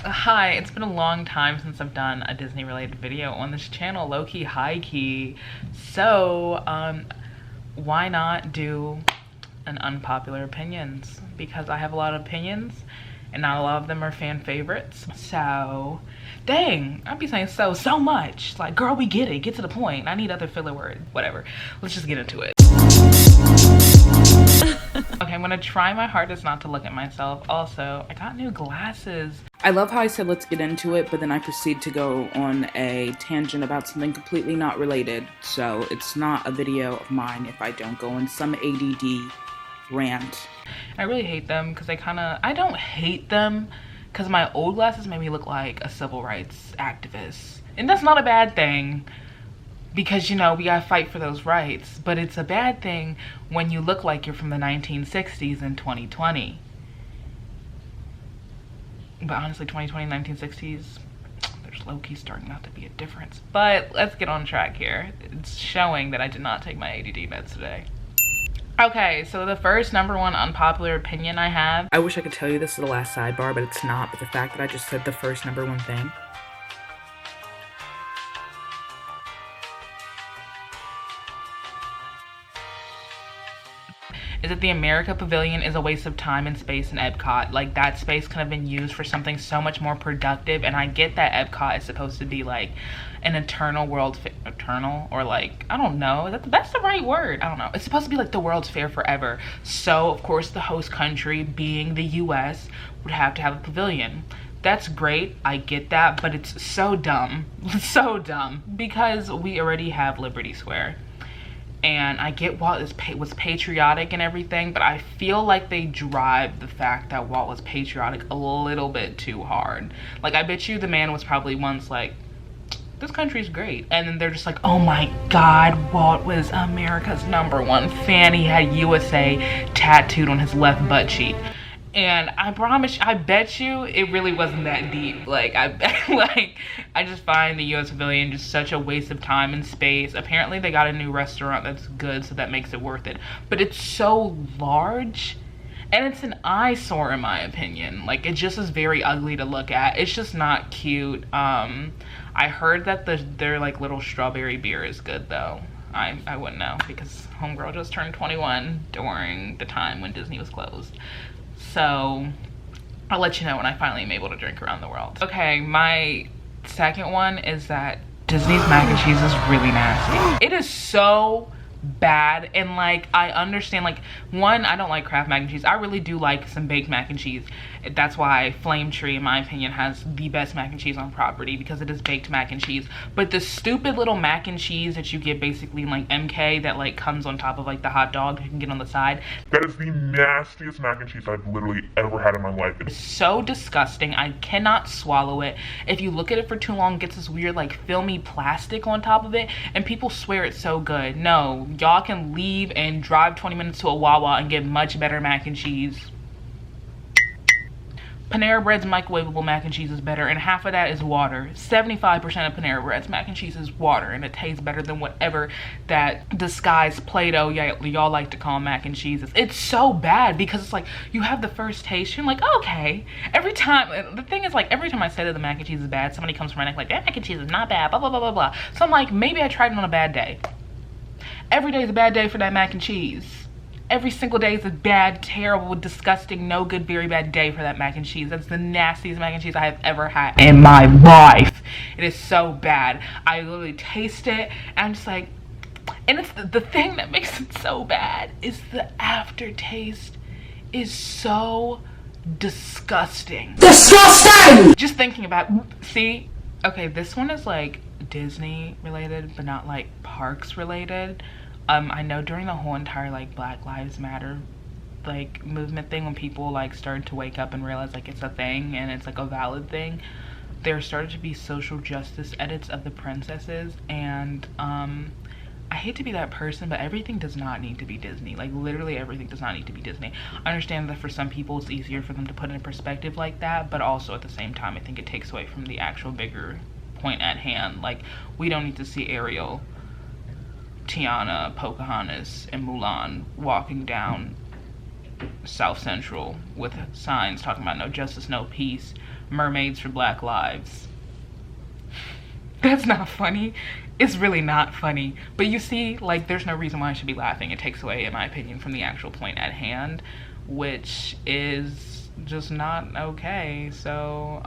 Hi, it's been a long time since I've done a Disney related video on this channel, low-key, high-key. So, why not do an unpopular opinions? Because I have a lot of opinions and not a lot of them are fan favorites. So, dang, I'd be saying so much. Like, girl, we get it. Get to the point. I need other filler words. Whatever. Let's just get into it. Okay, I'm gonna try my hardest not to look at myself. Also, I got new glasses. I love how I said let's get into it, but then I proceed to go on a tangent about something completely not related. So it's not a video of mine if I don't go on some ADD rant. I really hate them because I don't hate them because my old glasses made me look like a civil rights activist. And that's not a bad thing because, you know, we gotta fight for those rights. But it's a bad thing when you look like you're from the 1960s in 2020. But honestly, 2020, 1960s, there's low-key starting not to be a difference. But let's get on track here. It's showing that I did not take my ADD meds today. Okay, so the first number one unpopular opinion I have. I wish I could tell you this is the last sidebar, but it's not. But the fact that I just said the first number one thing. Is that the America Pavilion is a waste of time and space in Epcot. Like, that space could have been used for something so much more productive. And I get that Epcot is supposed to be like an eternal world eternal, or like, I don't know, that's the right word. I don't know. It's supposed to be like the World's Fair forever. So of course the host country, being the US, would have to have a pavilion. That's great, I get that, but it's so dumb. So dumb, because we already have Liberty Square. And I get Walt was patriotic and everything, but I feel like they drive the fact that Walt was patriotic a little bit too hard. Like, I bet you the man was probably once like, this country's great. And then they're just like, oh my God, Walt was America's #1 fan. He had USA tattooed on his left butt cheek. And I bet you it really wasn't that deep. Like, I just find the US Pavilion just such a waste of time and space. Apparently they got a new restaurant that's good, so that makes it worth it. But it's so large and it's an eyesore in my opinion. Like, it just is very ugly to look at. It's just not cute. I heard that their like little strawberry beer is good though. I wouldn't know because homegirl just turned 21 during the time when Disney was closed. So I'll let you know when I finally am able to drink around the world. Okay, my second one is that Disney's mac and cheese is really nasty. It is so bad, and like, I understand, like, one, I don't like Kraft mac and cheese. I really do like some baked mac and cheese. That's why Flame Tree, in my opinion, has the best mac and cheese on property, because it is baked mac and cheese. But the stupid little mac and cheese that you get basically in like MK that like comes on top of like the hot dog you can get on the side, that is the nastiest mac and cheese I've literally ever had in my life. It's so disgusting. I cannot swallow it. If you look at it for too long, it gets this weird like filmy plastic on top of it, and people swear it's so good. No, y'all can leave and drive 20 minutes to a Wawa and get much better mac and cheese. Panera Bread's microwavable mac and cheese is better, and half of that is water. 75% of Panera Bread's mac and cheese is water, and it tastes better than whatever that disguised Play-Doh y'all like to call mac and cheese is. It's so bad because it's like, you have the first taste, you're like, okay. Every time, the thing is, like, every time I say that the mac and cheese is bad, somebody comes from my neck like, that mac and cheese is not bad, blah, blah, blah, blah, blah. So I'm like, maybe I tried it on a bad day. Every day is a bad day for that mac and cheese. Every single day is a bad, terrible, disgusting, no good, very bad day for that mac and cheese. That's the nastiest mac and cheese I have ever had in my life. It is so bad. I literally taste it and I'm just like, and it's the thing that makes it so bad is the aftertaste is so disgusting. Disgusting! Just thinking about, see? Okay, this one is like Disney related, but not like parks related. I know during the whole entire like Black Lives Matter like movement thing, when people like started to wake up and realize like it's a thing and it's like a valid thing, there started to be social justice edits of the princesses. And I hate to be that person, but everything does not need to be Disney. Like, literally everything does not need to be Disney. I understand that for some people it's easier for them to put in perspective like that, but also at the same time I think it takes away from the actual bigger point at hand. Like, we don't need to see Ariel, Tiana, Pocahontas, and Mulan walking down South Central with signs talking about no justice, no peace, Mermaids for Black Lives. That's not funny. It's really not funny. But you see, like, there's no reason why I should be laughing. It takes away, in my opinion, from the actual point at hand, which is just not okay. So,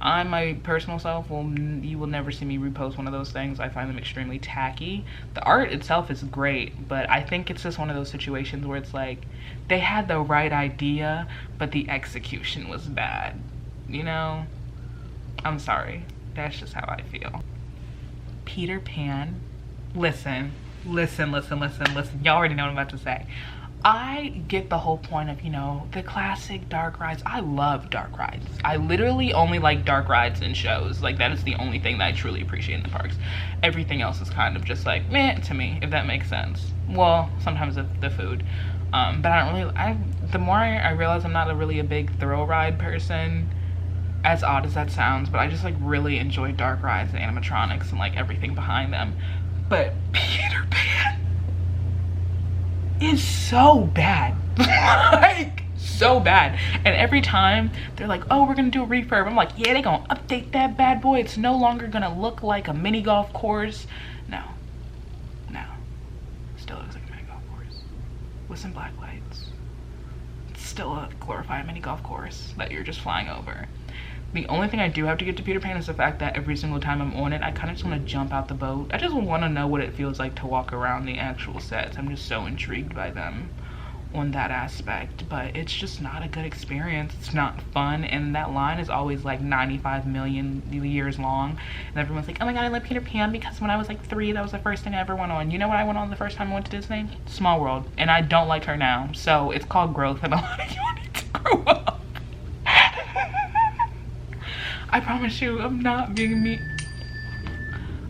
I, my personal self, you will never see me repost one of those things. I find them extremely tacky. The art itself is great, but I think it's just one of those situations where it's like, they had the right idea, but the execution was bad. You know? I'm sorry. That's just how I feel. Peter Pan. Listen. Y'all already know what I'm about to say. I get the whole point of, you know, the classic dark rides. I love dark rides. I literally only like dark rides in shows. Like, that is the only thing that I truly appreciate in the parks. Everything else is kind of just like, meh, to me, if that makes sense. Well, sometimes the food. But I don't really, the more I realize I'm not a big thrill ride person, as odd as that sounds, but I just like really enjoy dark rides and animatronics and like everything behind them. But Peter Pan is so bad. Like, so bad. And every time they're like, oh, we're gonna do a refurb, I'm like, yeah, they gonna update that bad boy. It's no longer gonna look like a mini golf course. No, still looks like a mini golf course with some black lights. It's still a glorified mini golf course that you're just flying over. The only thing I do have to give to Peter Pan is the fact that every single time I'm on it, I kind of just want to jump out the boat. I just want to know what it feels like to walk around the actual sets. I'm just so intrigued by them on that aspect, but it's just not a good experience. It's not fun, and that line is always like 95 million years long, and everyone's like, oh my god, I love Peter Pan because when I was like 3, that was the first thing I ever went on. You know what I went on the first time I went to Disney? Small World, and I don't like her now, so it's called growth, and a lot of you need to grow up. I promise you, I'm not being mean.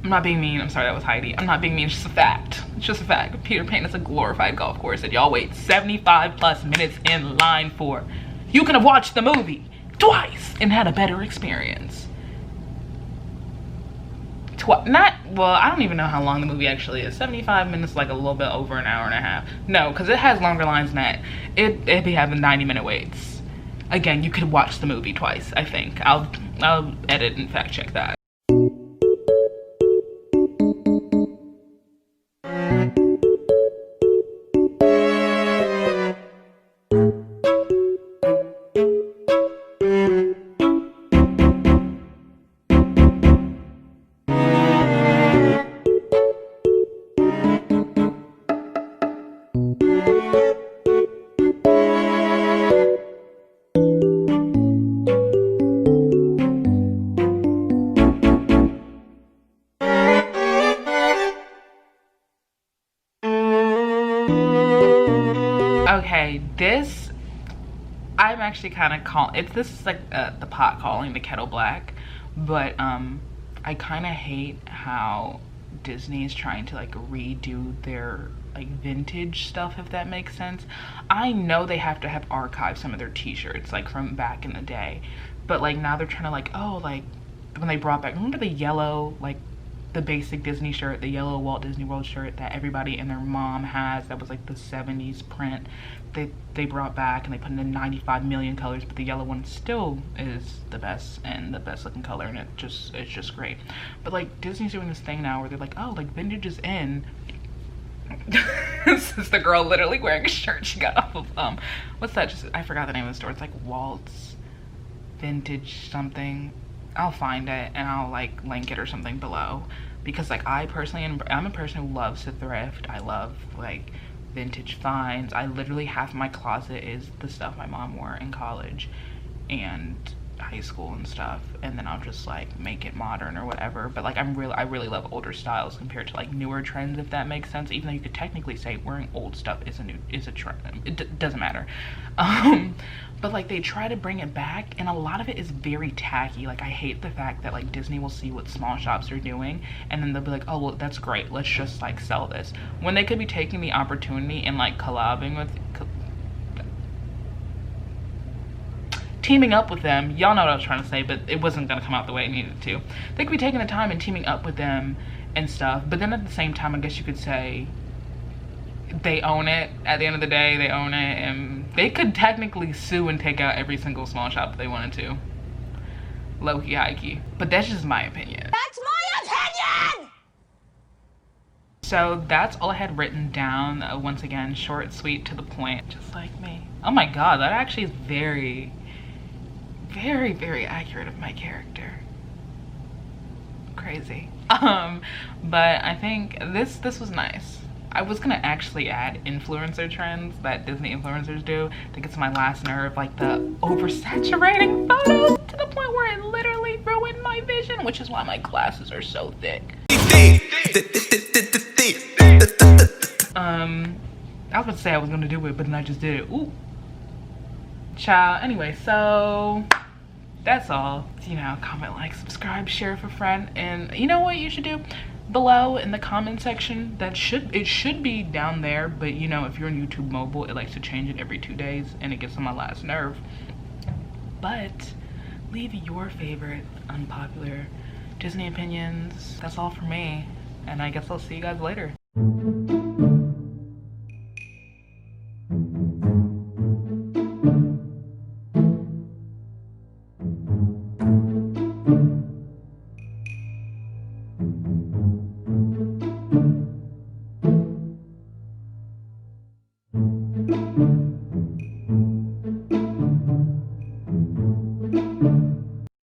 I'm not being mean. I'm sorry, that was Heidi. I'm not being mean. It's just a fact. It's just a fact. Peter Pan is a glorified golf course that y'all wait 75 plus minutes in line for. You could have watched the movie twice and had a better experience. Well, I don't even know how long the movie actually is. 75 minutes, like a little bit over an hour and a half. No, because it has longer lines than that. It'd be having 90-minute waits. Again, you could watch the movie twice, I think. I'll edit and fact check that. Okay, this, I'm actually kind of this is like the pot calling the kettle black, but I kind of hate how Disney is trying to like redo their like vintage stuff, if that makes sense. I know they have to have archived some of their t-shirts like from back in the day, but like now they're trying to like, oh, like when they brought back, remember the yellow, like the basic Disney shirt, the yellow Walt Disney World shirt that everybody and their mom has, that was like the 70s print, they brought back and they put it in 95 million colors, but the yellow one still is the best and the best looking color, and it's just great. But like Disney's doing this thing now where they're like, oh, like vintage is in. This is the girl literally wearing a shirt she got off of what's that, just I forgot the name of the store. It's like Walt's Vintage something. I'll find it and I'll like link it or something below, because like I personally I'm a person who loves to thrift. I love like vintage finds. I literally, half my closet is the stuff my mom wore in college and high school and stuff, and then I'll just like make it modern or whatever. But like I really love older styles compared to like newer trends, if that makes sense, even though you could technically say wearing old stuff is a trend. It doesn't matter. But like they try to bring it back, and a lot of it is very tacky. Like I hate the fact that like Disney will see what small shops are doing and then they'll be like, oh well, that's great, let's just like sell this, when they could be taking the opportunity and like teaming up with them. Y'all know what I was trying to say, but it wasn't gonna come out the way it needed to. They could be taking the time and teaming up with them and stuff, but then at the same time, I guess you could say they own it. At the end of the day, they own it, and they could technically sue and take out every single small shop if they wanted to. low-key, high-key. But that's just my opinion. That's my opinion! So that's all I had written down. Once again, short, sweet, to the point, just like me. Oh my god, that actually is very, very, very accurate of my character. Crazy. But I think this was nice. I was gonna actually add influencer trends that Disney influencers do. I think it's my last nerve, like the oversaturating photos to the point where it literally ruined my vision, which is why my glasses are so thick. I was about to say I was gonna do it, but then I just did it. Ooh. Child. Anyway, so that's all. You know, comment, like, subscribe, share with a friend, and you know what you should do? Below in the comment section, it should be down there, but you know, if you're on YouTube mobile, it likes to change it every 2 days and it gets on my last nerve. But leave your favorite unpopular Disney opinions. That's all for me, and I guess I'll see you guys later.